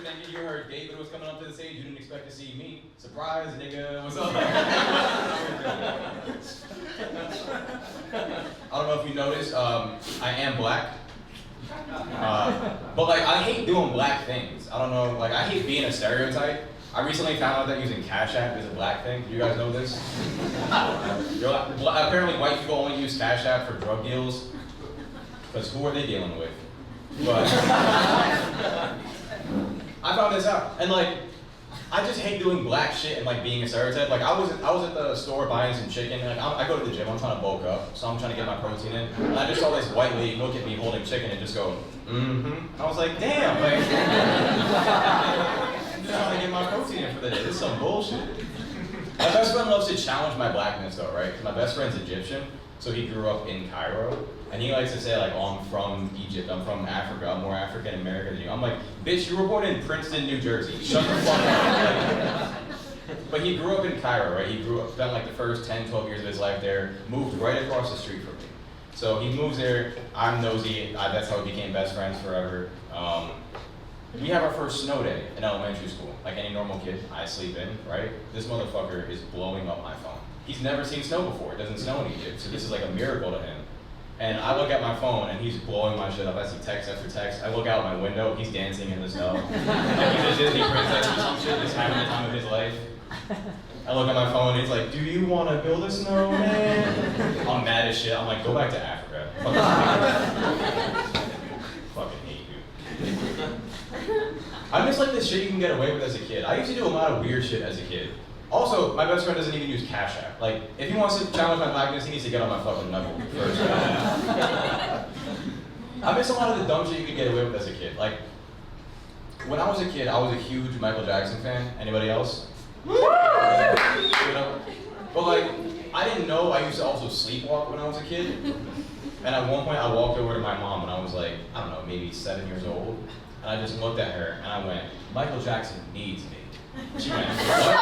thinking you heard David was coming up to the stage, you didn't expect to see me. Surprise, nigga, what's up? I don't know if you noticed, I am black. But like, I hate doing black things. I don't know, like, I hate being a stereotype. I recently found out that using Cash App is a black thing. Do you guys know this? Apparently white people only use Cash App for drug deals. Because who are they dealing with? But I found this out, and like, I just hate doing black shit and like being a stereotype. Like I was at the store buying some chicken. And like I go to the gym, I'm trying to bulk up, so I'm trying to get my protein in. And I just saw this white lady look at me holding chicken and just go, mm-hmm. I was like, damn, like, I'm just trying to get my protein in for the day. This is some bullshit. My best friend loves to challenge my blackness though, right? Because my best friend's Egyptian, so he grew up in Cairo. And he likes to say like, oh, I'm from Egypt, I'm from Africa, I'm more African American than you. I'm like, bitch, you were born in Princeton, New Jersey. Shut the fuck up. But he grew up in Cairo, right? He spent like the first 10, 12 years of his life there, moved right across the street from me. So he moves there, I'm nosy, that's how we became best friends forever. We have our first snow day in elementary school. Like any normal kid, I sleep in, right? This motherfucker is blowing up my phone. He's never seen snow before, it doesn't snow in Egypt, so this is like a miracle to him. And I look at my phone and he's blowing my shit up. I see text after text. I look out my window, he's dancing in the snow. Like he's a Disney princess or some shit, just having the time of his life. I look at my phone and he's like, do you want to build a snowman? I'm mad as shit. I'm like, go back to Africa. Fucking hate you. I miss like the shit you can get away with as a kid. I used to do a lot of weird shit as a kid. Also, my best friend doesn't even use Cash App. Like, if he wants to challenge my blackness, he needs to get on my fucking level first. I miss a lot of the dumb shit you could get away with as a kid. Like, when I was a kid, I was a huge Michael Jackson fan. Anybody else? You know? But like, I didn't know I used to also sleepwalk when I was a kid. And at one point, I walked over to my mom when I was like, I don't know, maybe 7 years old. And I just looked at her and I went, Michael Jackson needs me. She went, what?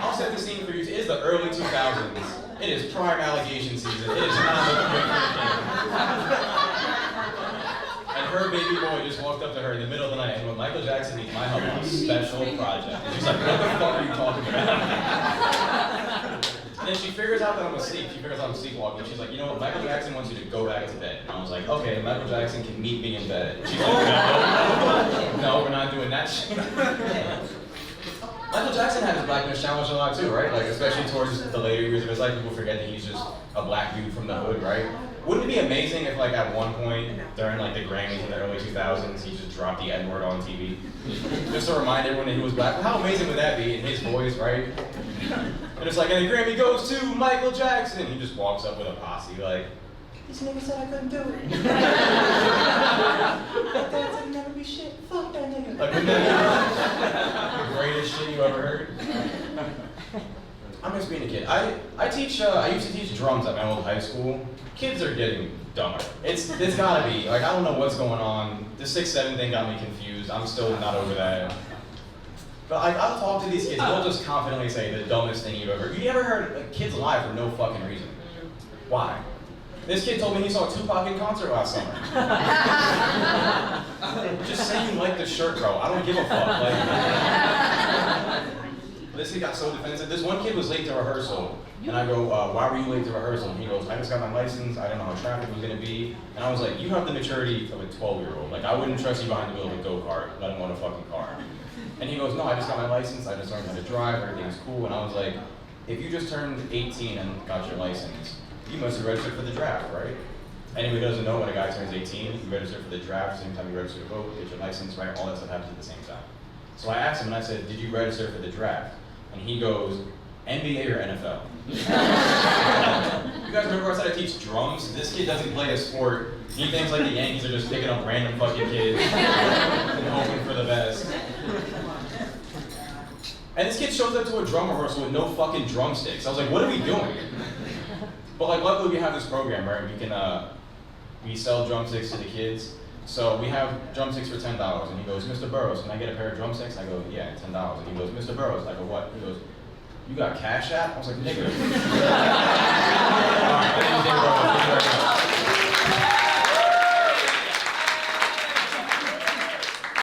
I'll set the scene for you. It is the early 2000s. It is prime allegation season. It is not looking good for the kid. And her baby boy just walked up to her in the middle of the night and went, Michael Jackson needs my help on a special project. And she's like, what the fuck are you talking about? And then she figures out that I'm asleep. She figures out I'm sleepwalking. She's like, you know what, Michael Jackson wants you to go back to bed. And I was like, okay, Michael Jackson can meet me in bed. She's like, no, we're not doing that shit. Michael Jackson had his blackness challenged a lot too, right? Like, especially towards the later years of his life, people forget that he's just a black dude from the hood, right? Wouldn't it be amazing if, like, at one point during like the Grammys in the early 2000s, he just dropped the N-word on TV, just to remind everyone that he was black? How amazing would that be in his voice, right? And it's like, and the Grammy goes to Michael Jackson. He just walks up with a posse, like, this nigga said I couldn't do it. That dad said never be shit. Fuck that nigga. Like, wouldn't that be the greatest shit you ever heard? I miss being a kid. I used to teach drums at my old high school. Kids are getting dumber. It's gotta be. Like, I don't know what's going on. The 6'7" thing got me confused. I'm still not over that. But like, I'll talk to these kids, they'll just confidently say the dumbest thing you've ever heard. You ever heard like, kids lie for no fucking reason? Why? This kid told me he saw Tupac in concert last summer. Just say you like the shirt, bro. I don't give a fuck. Like, this kid got so defensive. This one kid was late to rehearsal, and I go, why were you late to rehearsal? And he goes, I just got my license, I didn't know how traffic was gonna be. And I was like, you have the maturity of a 12-year-old. Like, I wouldn't trust you behind the wheel of a go-kart, let alone a fucking car. And he goes, no, I just got my license, I just learned how to drive, everything's cool. And I was like, if you just turned 18 and got your license, you must have registered for the draft, right? Anyone who doesn't know, when a guy turns 18, you register for the draft, same time you register to vote, get your license, right? All that stuff happens at the same time. So I asked him and I said, did you register for the draft? And he goes, NBA or NFL? You guys remember I said I teach drums? This kid doesn't play a sport. He thinks like the Yankees are just picking up random fucking kids and hoping for the best. And this kid shows up to a drum rehearsal with no fucking drumsticks. I was like, what are we doing? But like, luckily we have this program, right? We sell drumsticks to the kids. So we have drumsticks for $10. And he goes, Mr. Burrows, can I get a pair of drumsticks? I go, yeah, $10. And he goes, Mr. Burrows. I go, what? He goes, you got Cash App? I was like, nigga. All right, I didn't think about it.